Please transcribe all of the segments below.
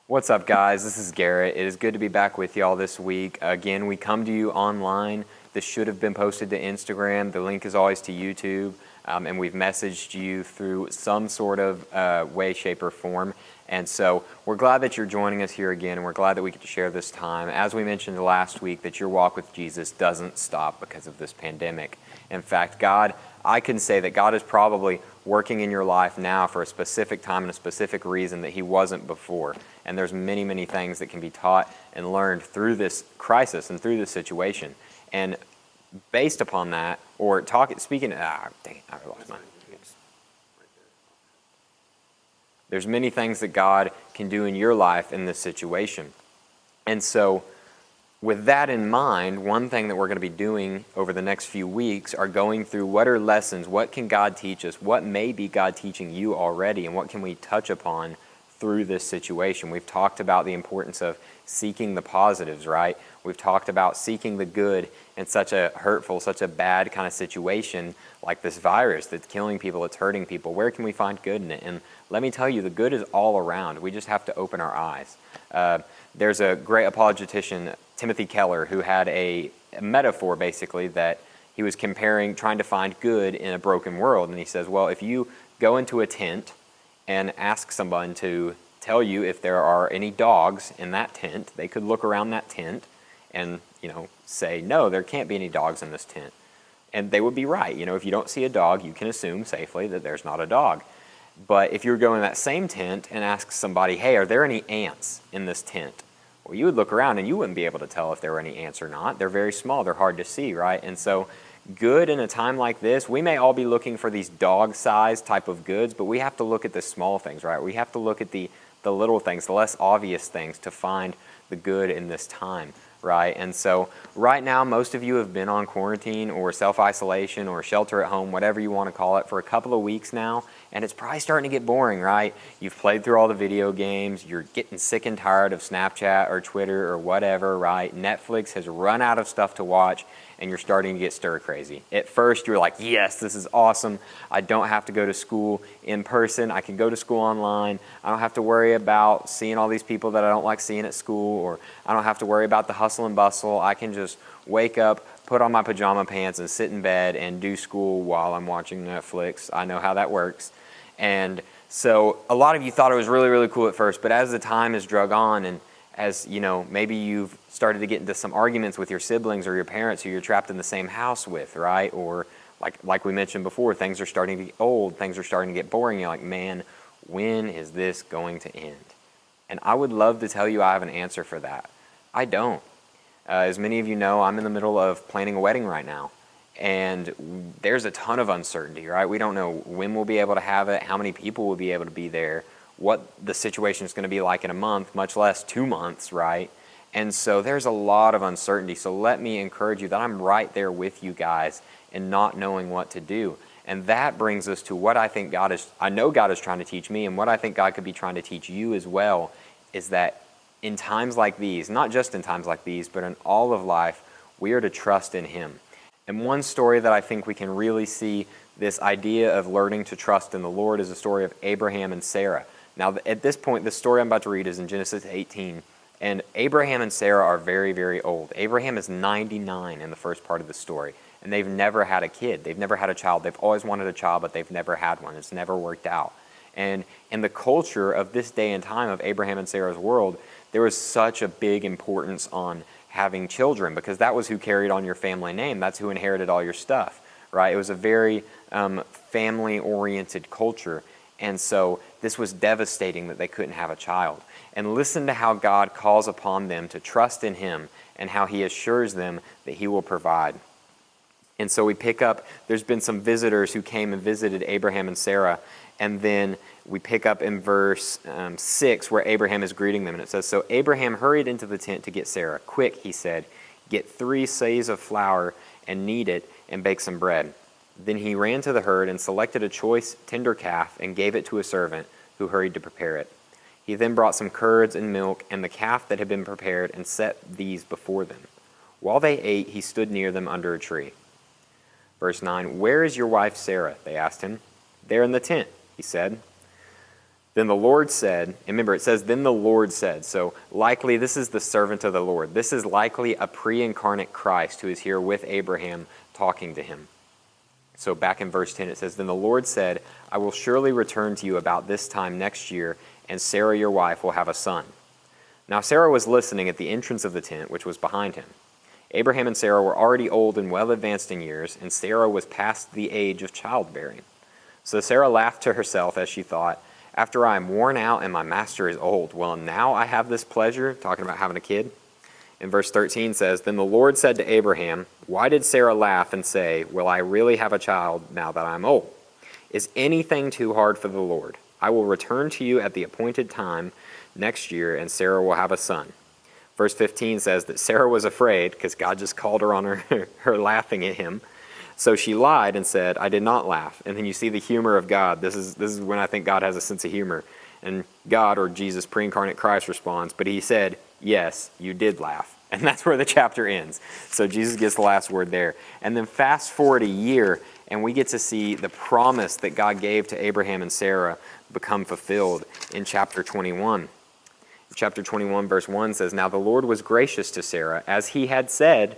What's up, guys? This is Garrett. It is good to be back with y'all this week. Again, we come to you online. This should have been posted to Instagram. The link is always to YouTube. And we've messaged you through some sort of way, shape, or form. And so we're glad that you're joining us here again, and we're glad that we get to share this time. As we mentioned last week, that your walk with Jesus doesn't stop because of this pandemic. In fact, I can say that God is probably working in your life now for a specific time and a specific reason that He wasn't before. And there's many, many things that can be taught and learned through this crisis and through this situation. And based upon that, or speaking, I lost mine. There's many things that God can do in your life in this situation. And so with that in mind, one thing that we're going to be doing over the next few weeks are going through what are lessons, what can God teach us, what may be God teaching you already, and what can we touch upon through this situation. We've talked about the importance of seeking the positives, right? We've talked about seeking the good in such a hurtful, such a bad kind of situation like this virus that's killing people, it's hurting people. Where can we find good in it? And let me tell you, the good is all around. We just have to open our eyes. There's a great apologetician, Timothy Keller, who had a metaphor basically that he was comparing, trying to find good in a broken world. And he says, well, if you go into a tent and ask someone to tell you if there are any dogs in that tent, they could look around that tent and, say, no, there can't be any dogs in this tent. And they would be right. If you don't see a dog, you can assume safely that there's not a dog. But if you were going in that same tent and ask somebody, hey, are there any ants in this tent? Well, you would look around and you wouldn't be able to tell if there were any ants or not. They're very small. They're hard to see, right? And so good in a time like this, we may all be looking for these dog-sized type of goods, but we have to look at the small things, right? We have to look at the little things, the less obvious things to find the good in this time, right? And so right now, most of you have been on quarantine or self-isolation or shelter at home, whatever you want to call it, for a couple of weeks now, and it's probably starting to get boring, right? You've played through all the video games, you're getting sick and tired of Snapchat or Twitter or whatever, right? Netflix has run out of stuff to watch, and you're starting to get stir crazy. At first, you're like, yes, this is awesome. I don't have to go to school in person. I can go to school online. I don't have to worry about seeing all these people that I don't like seeing at school, or I don't have to worry about the hustle and bustle. I can just wake up, put on my pajama pants, and sit in bed and do school while I'm watching Netflix. I know how that works. And so a lot of you thought it was really, really cool at first, but as the time has drug on and as maybe you've started to get into some arguments with your siblings or your parents who you're trapped in the same house with, right? Or like we mentioned before, things are starting to get old, things are starting to get boring. You're like, man, when is this going to end? And I would love to tell you I have an answer for that. I don't. As many of you know, I'm in the middle of planning a wedding right now. And there's a ton of uncertainty, right? We don't know when we'll be able to have it, how many people will be able to be there, what the situation is going to be like in a month, much less 2 months, right? And so there's a lot of uncertainty. So let me encourage you that I'm right there with you guys in not knowing what to do. And that brings us to what I think I know God is trying to teach me, and what I think God could be trying to teach you as well, is that in times like these, not just in times like these, but in all of life, we are to trust in Him. And one story that I think we can really see this idea of learning to trust in the Lord is the story of Abraham and Sarah. Now, at this point, the story I'm about to read is in Genesis 18, and Abraham and Sarah are very, very old. Abraham is 99 in the first part of the story, and they've never had a kid. They've never had a child. They've always wanted a child, but they've never had one. It's never worked out. And in the culture of this day and time of Abraham and Sarah's world, there was such a big importance on having children, because that was who carried on your family name. That's who inherited all your stuff, right? It was a very family-oriented culture. And so this was devastating that they couldn't have a child. And listen to how God calls upon them to trust in Him and how He assures them that He will provide. And so we pick up, there's been some visitors who came and visited Abraham and Sarah. And then we pick up in verse 6 where Abraham is greeting them. And it says, so Abraham hurried into the tent to get Sarah. Quick, he said, get 3 seahs of flour and knead it and bake some bread. Then he ran to the herd and selected a choice tender calf and gave it to a servant who hurried to prepare it. He then brought some curds and milk and the calf that had been prepared and set these before them. While they ate, he stood near them under a tree. Verse 9, where is your wife Sarah? They asked him. There in the tent, he said. Then the Lord said, and remember it says, then the Lord said. So likely this is the servant of the Lord. This is likely a pre-incarnate Christ who is here with Abraham talking to him. So back in verse 10 it says, then the Lord said, I will surely return to you about this time next year, and Sarah your wife will have a son. Now Sarah was listening at the entrance of the tent, which was behind him. Abraham and Sarah were already old and well advanced in years, and Sarah was past the age of childbearing. So Sarah laughed to herself as she thought, after I am worn out and my master is old, well, now I have this pleasure, talking about having a kid. And verse 13 says, then the Lord said to Abraham, why did Sarah laugh and say, will I really have a child now that I am old? Is anything too hard for the Lord? I will return to you at the appointed time next year, and Sarah will have a son. Verse 15 says that Sarah was afraid because God just called her on her laughing at him. So she lied and said, I did not laugh. And then you see the humor of God. This is when I think God has a sense of humor. And God, or Jesus, pre-incarnate Christ, responds, but he said, yes, you did laugh. And that's where the chapter ends. So Jesus gets the last word there. And then fast forward a year, and we get to see the promise that God gave to Abraham and Sarah become fulfilled in chapter 21. Chapter 21, verse 1 says, now the Lord was gracious to Sarah, as he had said,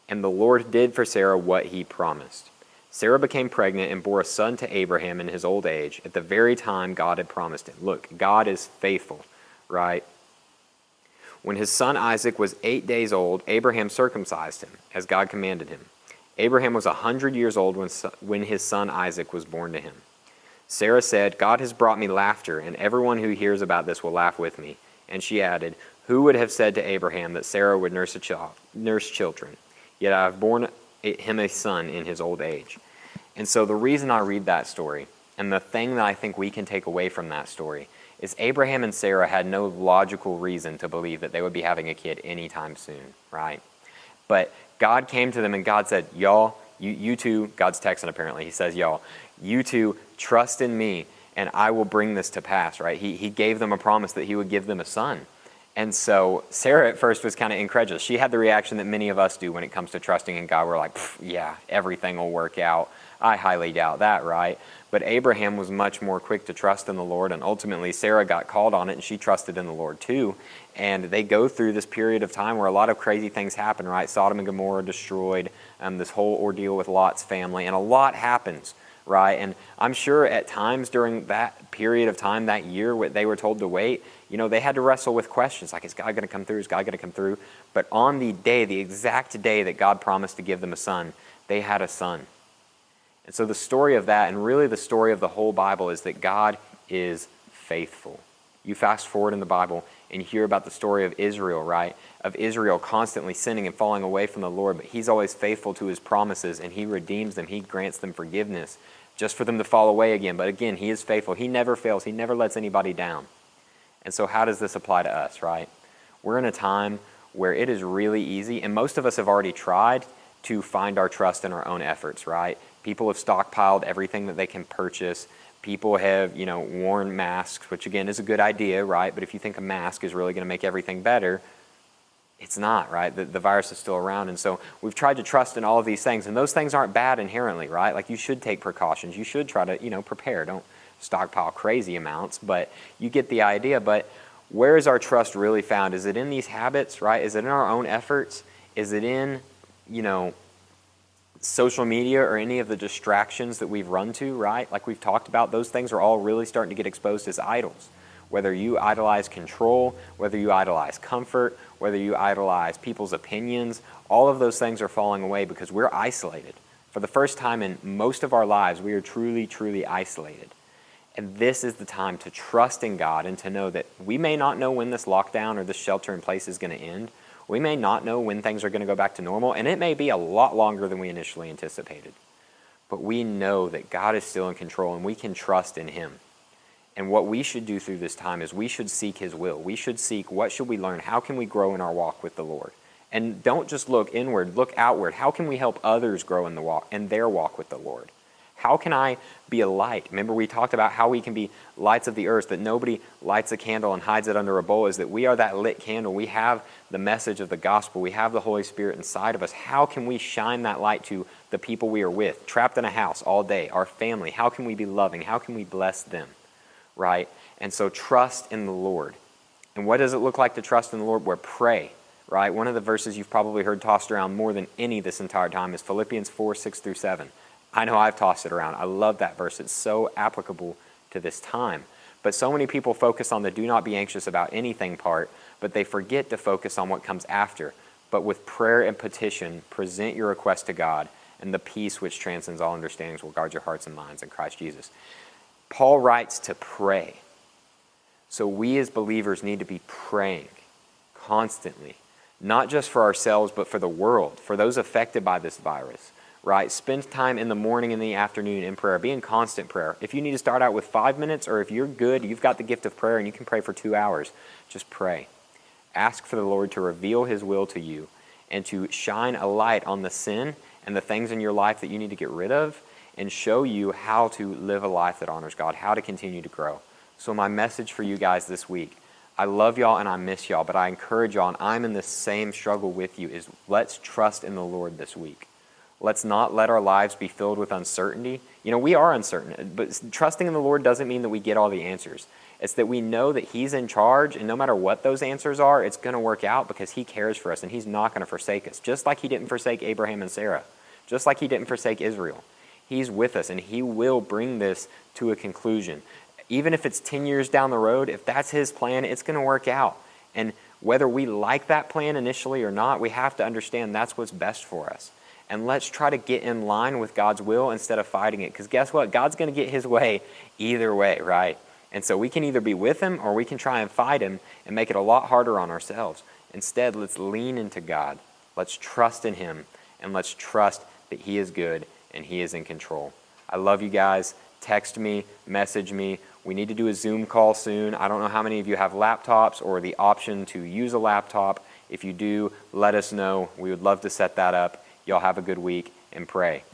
and the Lord did for Sarah what he promised. Sarah became pregnant and bore a son to Abraham in his old age, at the very time God had promised him. Look, God is faithful, right? When his son Isaac was 8 days old, Abraham circumcised him, as God commanded him. Abraham was 100 years old when his son Isaac was born to him. Sarah said, God has brought me laughter, and everyone who hears about this will laugh with me. And she added, who would have said to Abraham that Sarah would nurse children? Yet I have borne him a son in his old age. And so the reason I read that story, and the thing that I think we can take away from that story, is Abraham and Sarah had no logical reason to believe that they would be having a kid anytime soon, right? But God came to them and God said, y'all, you two, God's texting apparently, he says, y'all, you two trust in me and I will bring this to pass, right? He gave them a promise that he would give them a son. And so Sarah at first was kind of incredulous. She had the reaction that many of us do when it comes to trusting in God. We're like, yeah, everything will work out. I highly doubt that, right? But Abraham was much more quick to trust in the Lord, and ultimately Sarah got called on it, and she trusted in the Lord too. And they go through this period of time where a lot of crazy things happen, right? Sodom and Gomorrah destroyed, this whole ordeal with Lot's family, and a lot happens, right? And I'm sure at times during that period of time, that year, what they were told to wait, they had to wrestle with questions like, is God going to come through? Is God going to come through? But on the exact day that God promised to give them a son, they had a son. And so the story of that, and really the story of the whole Bible, is that God is faithful. You fast forward in the Bible and you hear about the story of Israel, right? Of Israel constantly sinning and falling away from the Lord, but he's always faithful to his promises and he redeems them. He grants them forgiveness just for them to fall away again. But again, he is faithful. He never fails. He never lets anybody down. And so how does this apply to us, right? We're in a time where it is really easy, and most of us have already tried to find our trust in our own efforts, right? People have stockpiled everything that they can purchase. People have, worn masks, which again is a good idea, right? But if you think a mask is really going to make everything better, it's not, right? The virus is still around. And so we've tried to trust in all of these things. And those things aren't bad inherently, right? Like you should take precautions. You should try to, prepare. Don't stockpile crazy amounts, but you get the idea. But where is our trust really found? Is it in these habits, right? Is it in our own efforts? Is it in, social media or any of the distractions that we've run to, right? Like we've talked about, those things are all really starting to get exposed as idols. Whether you idolize control, whether you idolize comfort, whether you idolize people's opinions, all of those things are falling away because we're isolated. For the first time in most of our lives, we are truly, truly isolated. And this is the time to trust in God and to know that we may not know when this lockdown or this shelter in place is going to end. We may not know when things are going to go back to normal, and it may be a lot longer than we initially anticipated. But we know that God is still in control, and we can trust in him. And what we should do through this time is we should seek his will. We should seek, what should we learn? How can we grow in our walk with the Lord? And don't just look inward, look outward. How can we help others grow in their walk with the Lord? How can I be a light? Remember, we talked about how we can be lights of the earth, that nobody lights a candle and hides it under a bowl, is that we are that lit candle. We have the message of the gospel. We have the Holy Spirit inside of us. How can we shine that light to the people we are with, trapped in a house all day, our family? How can we be loving? How can we bless them, right? And so trust in the Lord. And what does it look like to trust in the Lord? Where pray, right? One of the verses you've probably heard tossed around more than any this entire time is Philippians 4, 6 through 7. I know I've tossed it around. I love that verse. It's so applicable to this time. But so many people focus on the do not be anxious about anything part, but they forget to focus on what comes after. But with prayer and petition, present your request to God, and the peace which transcends all understandings will guard your hearts and minds in Christ Jesus. Paul writes to pray. So we as believers need to be praying constantly, not just for ourselves, but for the world, for those affected by this virus, right? Spend time in the morning and the afternoon in prayer. Be in constant prayer. If you need to start out with 5 minutes, or if you're good, you've got the gift of prayer and you can pray for 2 hours, just pray. Ask for the Lord to reveal His will to you and to shine a light on the sin and the things in your life that you need to get rid of, and show you how to live a life that honors God, how to continue to grow. So my message for you guys this week, I love y'all and I miss y'all, but I encourage y'all, and I'm in the same struggle with you, is let's trust in the Lord this week. Let's not let our lives be filled with uncertainty. We are uncertain, but trusting in the Lord doesn't mean that we get all the answers. It's that we know that He's in charge, and no matter what those answers are, it's going to work out because He cares for us and He's not going to forsake us. Just like He didn't forsake Abraham and Sarah. Just like He didn't forsake Israel. He's with us and He will bring this to a conclusion. Even if it's 10 years down the road, if that's His plan, it's going to work out. And whether we like that plan initially or not, we have to understand that's what's best for us. And let's try to get in line with God's will instead of fighting it. Because guess what? God's going to get His way either way, right? And so we can either be with Him or we can try and fight Him and make it a lot harder on ourselves. Instead, let's lean into God. Let's trust in Him, and let's trust that He is good and He is in control. I love you guys. Text me, message me. We need to do a Zoom call soon. I don't know how many of you have laptops or the option to use a laptop. If you do, let us know. We would love to set that up. Y'all have a good week and pray.